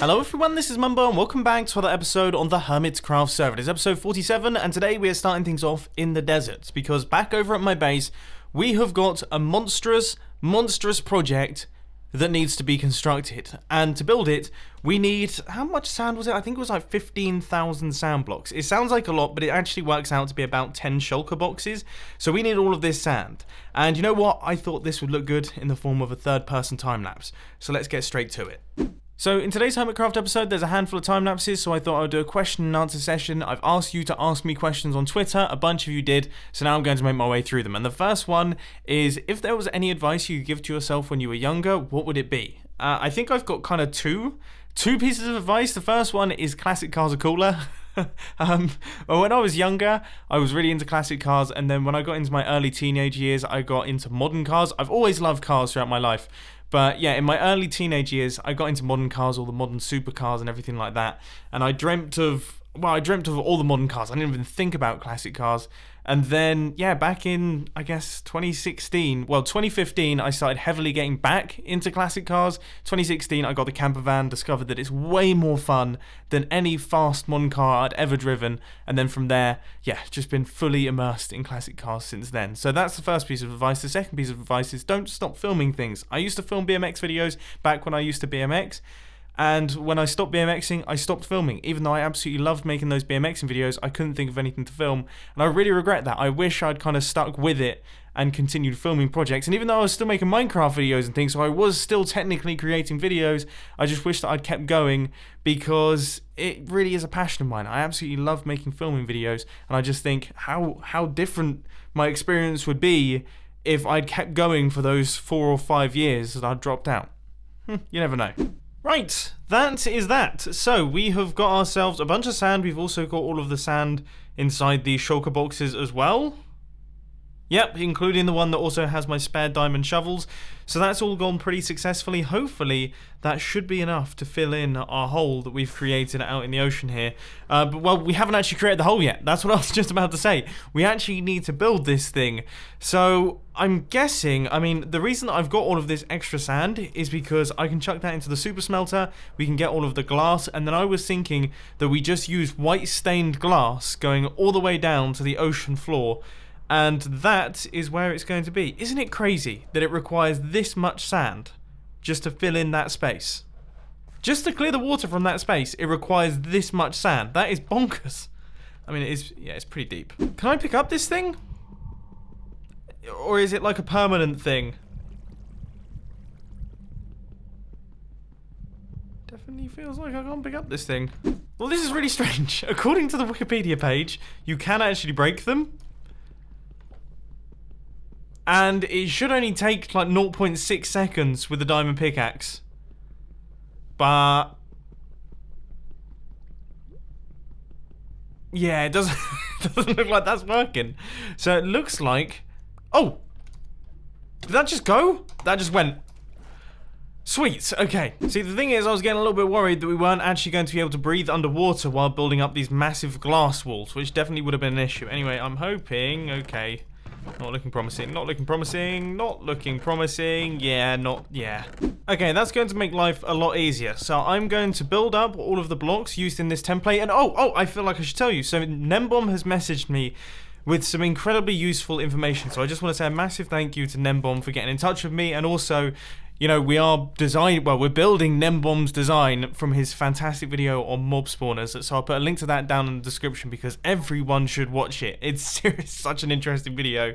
Hello everyone, this is Mumbo and welcome back to another episode on the Hermitcraft server. It is episode 47 and today we are starting things off in the desert because back over at my base we have got a monstrous project that needs to be constructed, and to build it we need, how much sand was it? I think it was like 15,000 sand blocks. It sounds like a lot, but it actually works out to be about 10 shulker boxes, so we need all of this sand. And you know what, I thought this would look good in the form of a third-person time-lapse, so let's get straight to it. So in today's Hermitcraft episode, there's a handful of time lapses, so I thought I would do a question and answer session. I've asked you to ask me questions on Twitter, a bunch of you did, so now I'm going to make my way through them. And the first one is, if there was any advice you could give to yourself when you were younger, what would it be? I think I've got kind of two pieces of advice. The first one is classic cars are cooler. Well, when I was younger, I was really into classic cars, and then when I got into my early teenage years, I got into modern cars. I've always loved cars throughout my life. But yeah, in my early teenage years, I got into modern cars, all the modern supercars and everything like that. And I dreamt of all the modern cars. I didn't even think about classic cars. And then, yeah, back in, I guess, 2015, I started heavily getting back into classic cars. 2016, I got the camper van, discovered that it's way more fun than any fast modern car I'd ever driven. And then from there, yeah, just been fully immersed in classic cars since then. So that's the first piece of advice. The second piece of advice is don't stop filming things. I used to film BMX videos back when I used to BMX. And when I stopped BMXing, I stopped filming. Even though I absolutely loved making those BMXing videos, I couldn't think of anything to film. And I really regret that. I wish I'd kind of stuck with it and continued filming projects. And even though I was still making Minecraft videos and things, so I was still technically creating videos, I just wish that I'd kept going because it really is a passion of mine. I absolutely love making filming videos. And I just think how different my experience would be if I'd kept going for those 4 or 5 years that I'd dropped out. You never know. Right, that is that. So we have got ourselves a bunch of sand. We've also got all of the sand inside the shulker boxes as well. Yep, including the one that also has my spare diamond shovels. So that's all gone pretty successfully. Hopefully that should be enough to fill in our hole that we've created out in the ocean here. But well, we haven't actually created the hole yet. That's what I was just about to say. We actually need to build this thing. So I'm guessing, I mean, the reason that I've got all of this extra sand is because I can chuck that into the super smelter. We can get all of the glass. And then I was thinking that we just use white stained glass going all the way down to the ocean floor. And that is where it's going to be. Isn't it crazy that it requires this much sand just to fill in that space? Just to clear the water from that space, it requires this much sand. That is bonkers. I mean, it's pretty deep. Can I pick up this thing? Or is it like a permanent thing? Definitely feels like I can't pick up this thing. Well, this is really strange. According to the Wikipedia page, you can actually break them. And it should only take like 0.6 seconds with a diamond pickaxe. But yeah, it doesn't look like that's working. So it looks like, oh, did that just go? That just went. Sweet, okay. See, the thing is, I was getting a little bit worried that we weren't actually going to be able to breathe underwater while building up these massive glass walls, which definitely would have been an issue. Anyway, I'm hoping, okay. Not looking promising, not looking promising, not looking promising, yeah. Okay, that's going to make life a lot easier. So I'm going to build up all of the blocks used in this template. And oh, I feel like I should tell you. So Gnembon has messaged me with some incredibly useful information. So I just want to say a massive thank you to Gnembon for getting in touch with me. And also, you know, we're building Gnembon's design from his fantastic video on mob spawners. So I'll put a link to that down in the description because everyone should watch it. It's such an interesting video.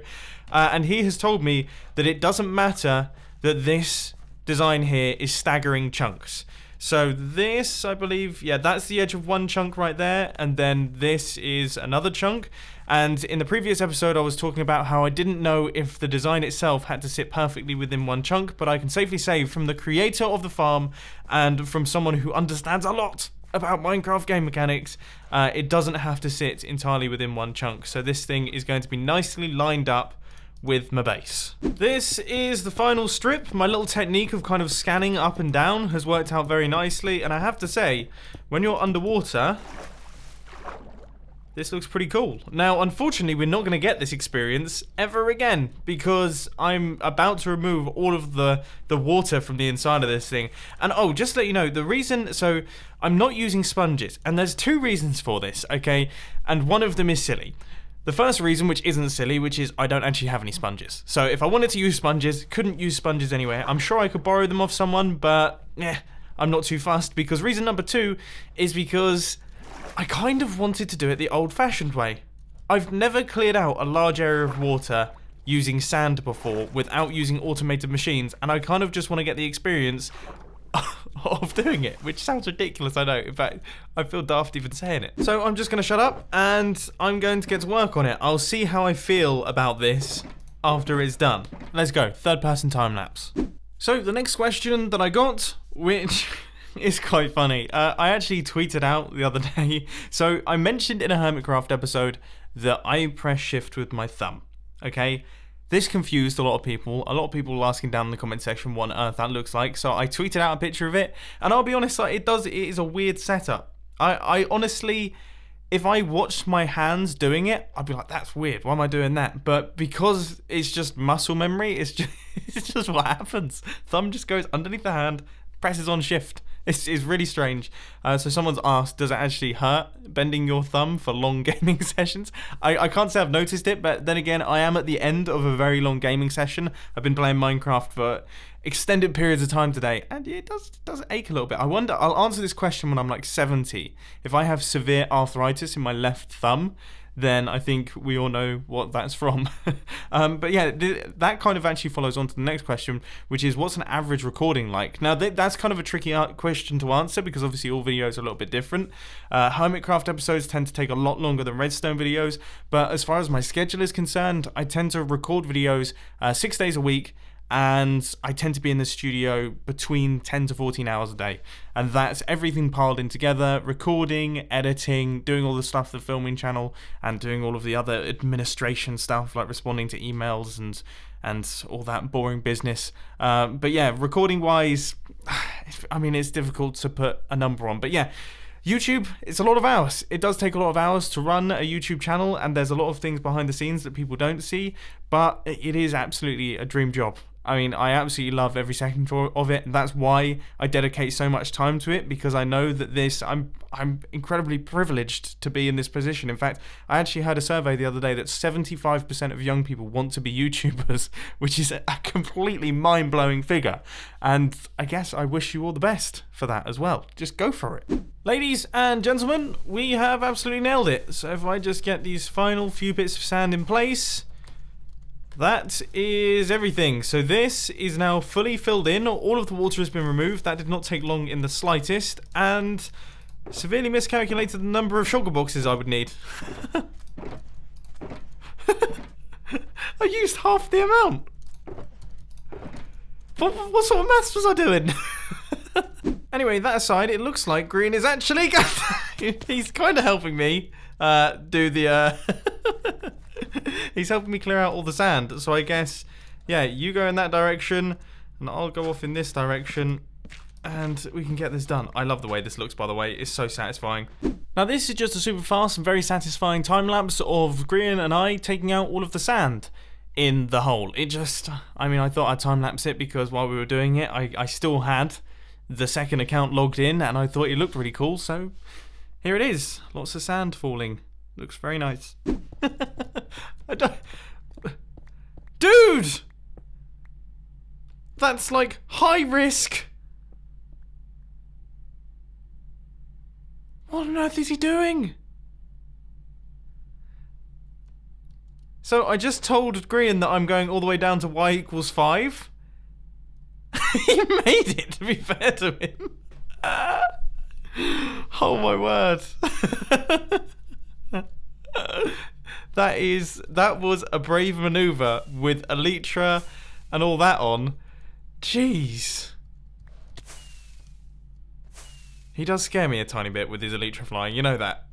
And he has told me that it doesn't matter that this design here is staggering chunks. So this, I believe, yeah, that's the edge of one chunk right there. And then this is another chunk. And in the previous episode, I was talking about how I didn't know if the design itself had to sit perfectly within one chunk, but I can safely say from the creator of the farm and from someone who understands a lot about Minecraft game mechanics, it doesn't have to sit entirely within one chunk. So this thing is going to be nicely lined up with my base. This is the final strip. My little technique of kind of scanning up and down has worked out very nicely, and I have to say, when you're underwater, this looks pretty cool. Now, unfortunately, we're not going to get this experience ever again because I'm about to remove all of the water from the inside of this thing. And oh, just to let you know, the reason, so I'm not using sponges, and there's 2 reasons for this, okay? And one of them is silly. The first reason, which isn't silly, which is I don't actually have any sponges. So if I wanted to use sponges, couldn't use sponges anywhere. I'm sure I could borrow them off someone, but I'm not too fussed, because reason number 2 is because I kind of wanted to do it the old-fashioned way. I've never cleared out a large area of water using sand before without using automated machines, and I kind of just want to get the experience of doing it, which sounds ridiculous, I know. In fact, I feel daft even saying it. So I'm just going to shut up, and I'm going to get to work on it. I'll see how I feel about this after it's done. Let's go. Third-person time-lapse. So the next question that I got, which is quite funny. I actually tweeted out the other day. So I mentioned in a Hermitcraft episode that I press shift with my thumb. Okay? This confused a lot of people. A lot of people were asking down in the comment section what on earth that looks like. So I tweeted out a picture of it. And I'll be honest, like, it is a weird setup. I honestly, if I watched my hands doing it, I'd be like, that's weird. Why am I doing that? But because it's just muscle memory, it's just what happens. Thumb just goes underneath the hand, presses on shift. It's really strange. So someone's asked, does it actually hurt bending your thumb for long gaming sessions? I can't say I've noticed it, but then again, I am at the end of a very long gaming session. I've been playing Minecraft for extended periods of time today, and it does ache a little bit. I wonder, I'll answer this question when I'm like 70. If I have severe arthritis in my left thumb, then I think we all know what that's from. But yeah, that kind of actually follows on to the next question, which is what's an average recording like? Now, that's kind of a tricky question to answer because obviously all videos are a little bit different. Hermitcraft episodes tend to take a lot longer than Redstone videos, but as far as my schedule is concerned, I tend to record videos 6 days a week, and I tend to be in the studio between 10 to 14 hours a day, and that's everything piled in together: recording, editing, doing all the stuff for the filming channel, and doing all of the other administration stuff like responding to emails and all that boring business. But yeah, recording wise, I mean, it's difficult to put a number on, but yeah, YouTube, it's a lot of hours. It does take a lot of hours to run a YouTube channel, and there's a lot of things behind the scenes that people don't see, but it is absolutely a dream job. I mean, I absolutely love every second of it. That's why I dedicate so much time to it, because I know that I'm incredibly privileged to be in this position. In fact, I actually heard a survey the other day that 75% of young people want to be YouTubers, which is a completely mind-blowing figure. And I guess I wish you all the best for that as well. Just go for it. Ladies and gentlemen, we have absolutely nailed it. So if I just get these final few bits of sand in place, that is everything. So this is now fully filled in. All of the water has been removed. That did not take long in the slightest, and severely miscalculated the number of sugar boxes I would need. I used half the amount. What sort of maths was I doing? Anyway, that aside, it looks like Green is actually he's kind of helping me do the he's helping me clear out all the sand. So I guess, yeah, you go in that direction and I'll go off in this direction, and we can get this done. I love the way this looks, by the way. It's so satisfying. Now, this is just a super fast and very satisfying time lapse of Green and I taking out all of the sand in the hole. It just, I mean, I thought I'd time lapse it because while we were doing it, I still had the second account logged in, and I thought it looked really cool, so here it is. Lots of sand falling. Looks very nice. Dude! That's like high risk. What on earth is he doing? So I just told Green that I'm going all the way down to y equals 5. He made it, to be fair to him. Oh my word. That was a brave maneuver with Elytra and all that on. Jeez. He does scare me a tiny bit with his Elytra flying, you know that.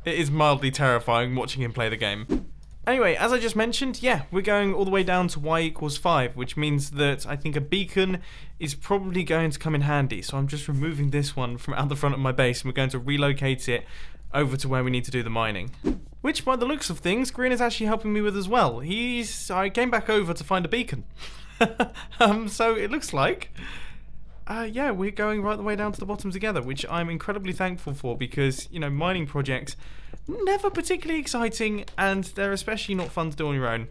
It is mildly terrifying watching him play the game. Anyway, as I just mentioned, yeah, we're going all the way down to y equals 5, which means that I think a beacon is probably going to come in handy. So I'm just removing this one from out the front of my base, and we're going to relocate it over to where we need to do the mining. Which, by the looks of things, Green is actually helping me with as well. I came back over to find a beacon. So it looks like, yeah, we're going right the way down to the bottom together, which I'm incredibly thankful for because, you know, mining projects, never particularly exciting, and they're especially not fun to do on your own.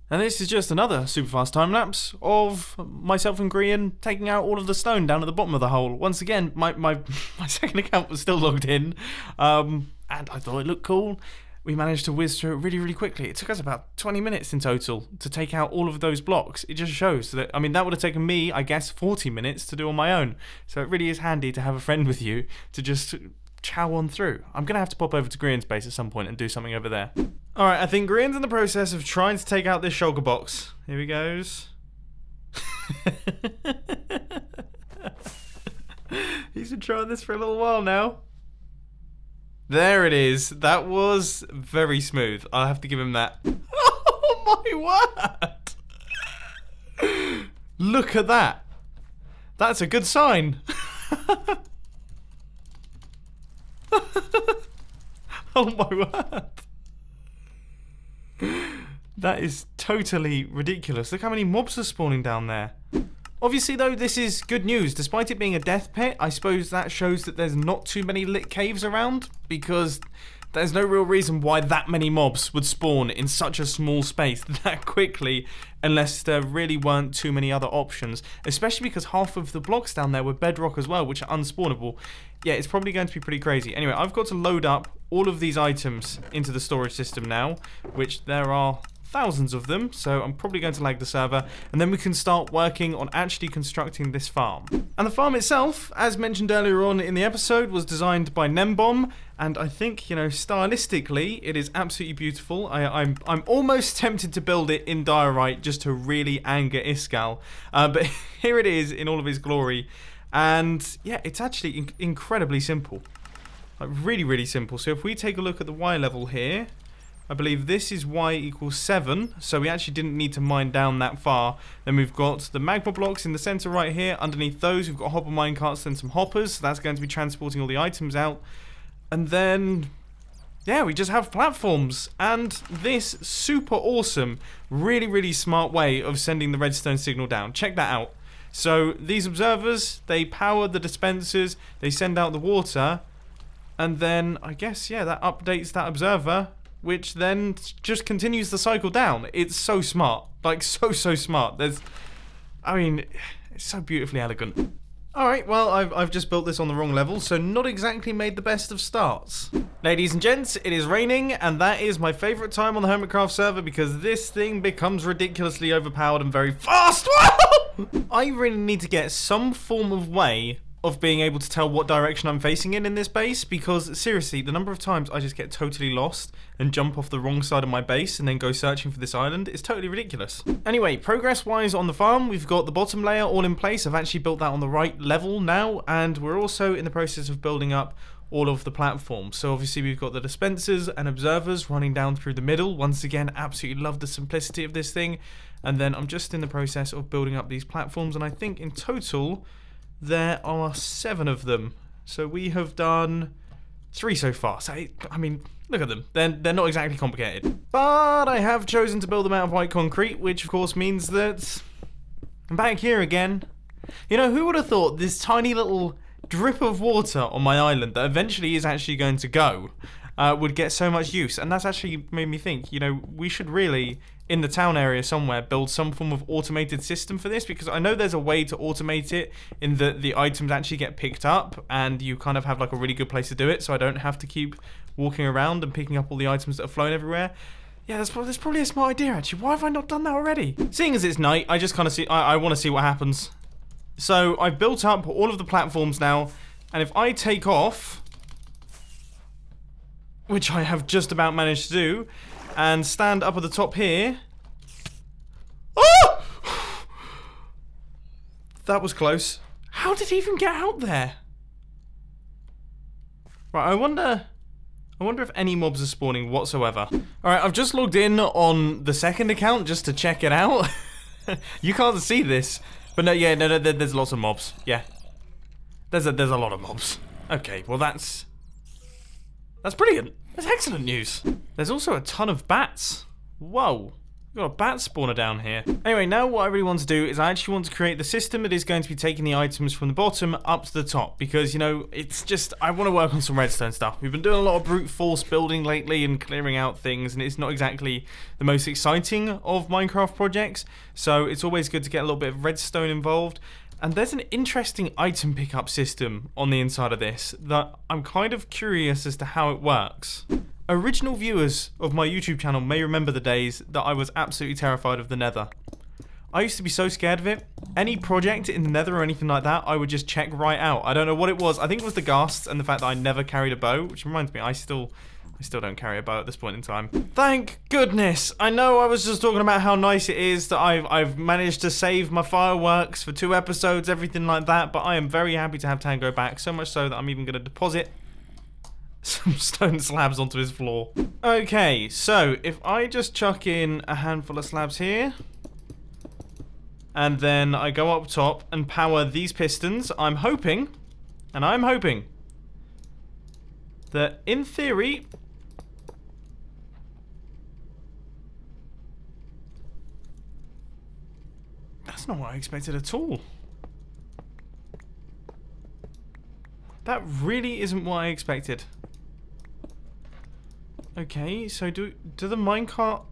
And this is just another super fast time lapse of myself and Grian taking out all of the stone down at the bottom of the hole. Once again, my second account was still logged in, and I thought it looked cool. We managed to whiz through it really, really quickly. It took us about 20 minutes in total to take out all of those blocks. It just shows that, I mean, that would have taken me, I guess, 40 minutes to do on my own. So it really is handy to have a friend with you to just chow on through. I'm going to have to pop over to Grian's base at some point and do something over there. Alright, I think Grian's in the process of trying to take out this shulker box. Here he goes. He's been trying this for a little while now. There it is. That was very smooth. I'll have to give him that. Oh my word! Look at that. That's a good sign. Oh my word. That is totally ridiculous. Look how many mobs are spawning down there. Obviously, though, this is good news. Despite it being a death pit, I suppose that shows that there's not too many lit caves around, because there's no real reason why that many mobs would spawn in such a small space that quickly, unless there really weren't too many other options, especially because half of the blocks down there were bedrock as well, which are unspawnable. Yeah, it's probably going to be pretty crazy. Anyway, I've got to load up all of these items into the storage system now, which there are thousands of them, so I'm probably going to lag the server, and then we can start working on actually constructing this farm. And the farm itself, as mentioned earlier on in the episode, was designed by Gnembon, and I think, you know, stylistically, it is absolutely beautiful. I'm almost tempted to build it in diorite just to really anger Iskall, but here it is in all of its glory, and yeah, it's actually incredibly simple. Like, really, really simple. So if we take a look at the Y level here, I believe this is Y equals 7, so we actually didn't need to mine down that far. Then we've got the magma blocks in the center right here. Underneath those, we've got hopper mine carts and some hoppers. So that's going to be transporting all the items out. And then, yeah, we just have platforms. And this super awesome, really, really smart way of sending the redstone signal down. Check that out. So these observers, they power the dispensers, they send out the water, and then, I guess, yeah, that updates that observer, which then just continues the cycle down. It's so smart. Like, so smart. I mean, it's so beautifully elegant. Alright, well, I've just built this on the wrong level, so not exactly made the best of starts. Ladies and gents, it is raining, and that is my favourite time on the Hermitcraft server because this thing becomes ridiculously overpowered and very fast. I really need to get some form of way of being able to tell what direction I'm facing in this base, because seriously, the number of times I just get totally lost and jump off the wrong side of my base and then go searching for this island is totally ridiculous. Anyway, progress-wise on the farm, we've got the bottom layer all in place. I've actually built that on the right level now, and we're also in the process of building up all of the platforms. So obviously we've got the dispensers and observers running down through the middle. Once again, absolutely love the simplicity of this thing. And then I'm just in the process of building up these platforms, and I think in total there are 7 of them. So we have done 3 so far. So, I mean, look at them. They're not exactly complicated. But I have chosen to build them out of white concrete, which of course means that I'm back here again. You know, who would have thought this tiny little drip of water on my island that eventually is actually going to go would get so much use? And that's actually made me think, you know, we should really, in the town area somewhere, build some form of automated system for this, because I know there's a way to automate it in that the items actually get picked up and you kind of have like a really good place to do it, so I don't have to keep walking around and picking up all the items that are flown everywhere. Yeah, that's probably a smart idea actually. Why have I not done that already? Seeing as it's night, I just kind of I want to see what happens. So I've built up all of the platforms now, and if I take off, which I have just about managed to do, and stand up at the top here. Oh! That was close. How did he even get out there? Right, I wonder if any mobs are spawning whatsoever. Alright, I've just logged in on the second account just to check it out. You can't see this. But no, yeah, no, there's lots of mobs. Yeah. There's a lot of mobs. Okay, well that's That's brilliant. That's excellent news. There's also a ton of bats. Whoa. We've got a bat spawner down here. Anyway, now what I really want to do is I actually want to create the system that is going to be taking the items from the bottom up to the top. Because, you know, it's just, I want to work on some redstone stuff. We've been doing a lot of brute force building lately and clearing out things. And it's not exactly the most exciting of Minecraft projects. So it's always good to get a little bit of redstone involved. And there's an interesting item pickup system on the inside of this that I'm kind of curious as to how it works. Original viewers of my YouTube channel may remember the days that I was absolutely terrified of the Nether. I used to be so scared of it. Any project in the Nether or anything like that, I would just check right out. I don't know what it was. I think it was the ghasts and the fact that I never carried a bow, which reminds me, I still don't carry a bow at this point in time. Thank goodness! I know I was just talking about how nice it is that I've managed to save my fireworks for 2 episodes, everything like that, but I am very happy to have Tango back, so much so that I'm even going to deposit some stone slabs onto his floor. Okay, so if I just chuck in a handful of slabs here, and then I go up top and power these pistons, I'm hoping that in theory, that's not what I expected at all. That really isn't what I expected. Okay, so do the minecart...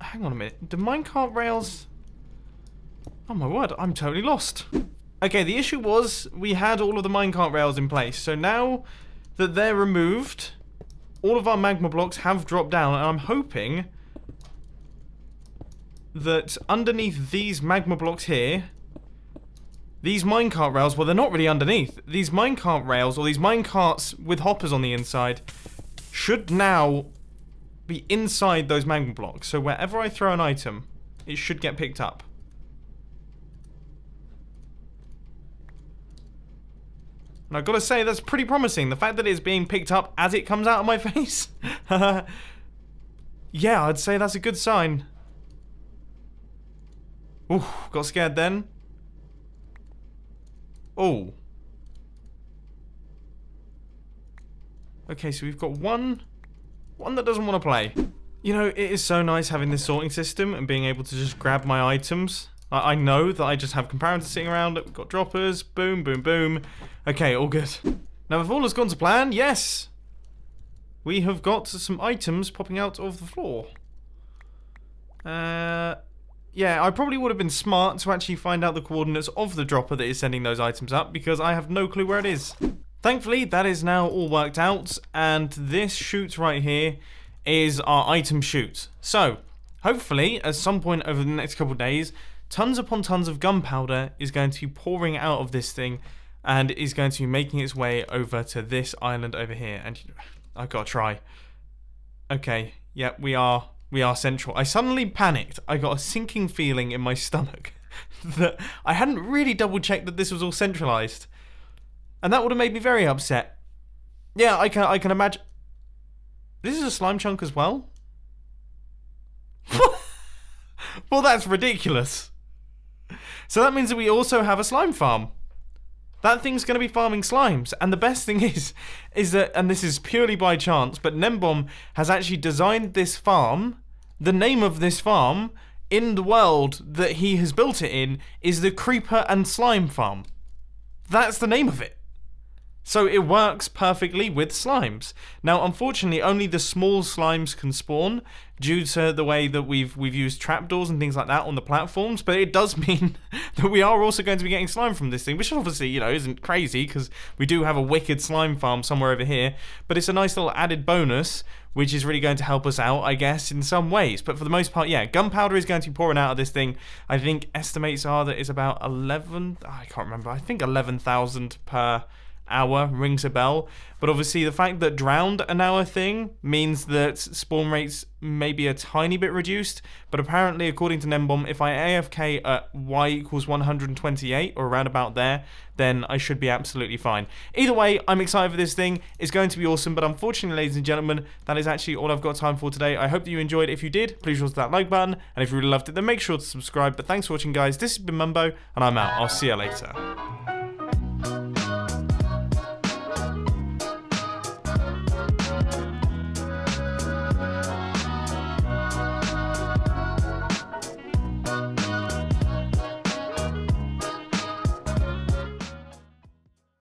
Hang on a minute. Do minecart rails... Oh my word, I'm totally lost. Okay, the issue was we had all of the minecart rails in place. So now that they're removed, all of our magma blocks have dropped down. And I'm hoping that underneath these magma blocks here, these minecart rails, well, they're not really underneath. These minecart rails, or these minecarts with hoppers on the inside, should now be inside those magma blocks. So wherever I throw an item, it should get picked up. And I've got to say, that's pretty promising. The fact that it's being picked up as it comes out of my face. Yeah, I'd say that's a good sign. Ooh, got scared then. Oh. Okay, so we've got one that doesn't want to play. You know, it is so nice having this sorting system and being able to just grab my items. I know that I just have comparators sitting around. We've got droppers. Boom, boom, boom. Okay, all good. Now, if all has gone to plan, yes. We have got some items popping out of the floor. Yeah, I probably would have been smart to actually find out the coordinates of the dropper that is sending those items up, because I have no clue where it is. Thankfully, that is now all worked out, and this chute right here is our item chute. So, hopefully, at some point over the next couple of days, tons upon tons of gunpowder is going to be pouring out of this thing, and is going to be making its way over to this island over here. And I've got to try. Okay, yeah, we are central. I suddenly panicked. I got a sinking feeling in my stomach that I hadn't really double-checked that this was all centralized. And that would have made me very upset. Yeah, I can imagine. This is a slime chunk as well? Well, that's ridiculous. So that means that we also have a slime farm. That thing's going to be farming slimes. And the best thing is that, and this is purely by chance, but Gnembon has actually designed this farm. The name of this farm in the world that he has built it in is the Creeper and Slime Farm. That's the name of it. So it works perfectly with slimes. Now, unfortunately, only the small slimes can spawn due to the way that we've used trapdoors and things like that on the platforms. But it does mean that we are also going to be getting slime from this thing, which obviously, you know, isn't crazy because we do have a wicked slime farm somewhere over here. But it's a nice little added bonus, which is really going to help us out, I guess, in some ways. But for the most part, yeah, gunpowder is going to be pouring out of this thing. I think estimates are that it's about 11, I can't remember, I think 11,000 per hour rings a bell. But obviously the fact that drowned are now a thing means that spawn rates may be a tiny bit reduced, but apparently according to Gnembon, if I AFK at y equals 128 or around about there, then I should be absolutely fine. Either way, I'm excited for this thing. It's going to be awesome, but unfortunately, ladies and gentlemen, that is actually all I've got time for today. I hope that you enjoyed. If you did, please hit that like button, and if you really loved it, then make sure to subscribe. But thanks for watching, guys. This has been Mumbo, and I'm out. I'll see you later.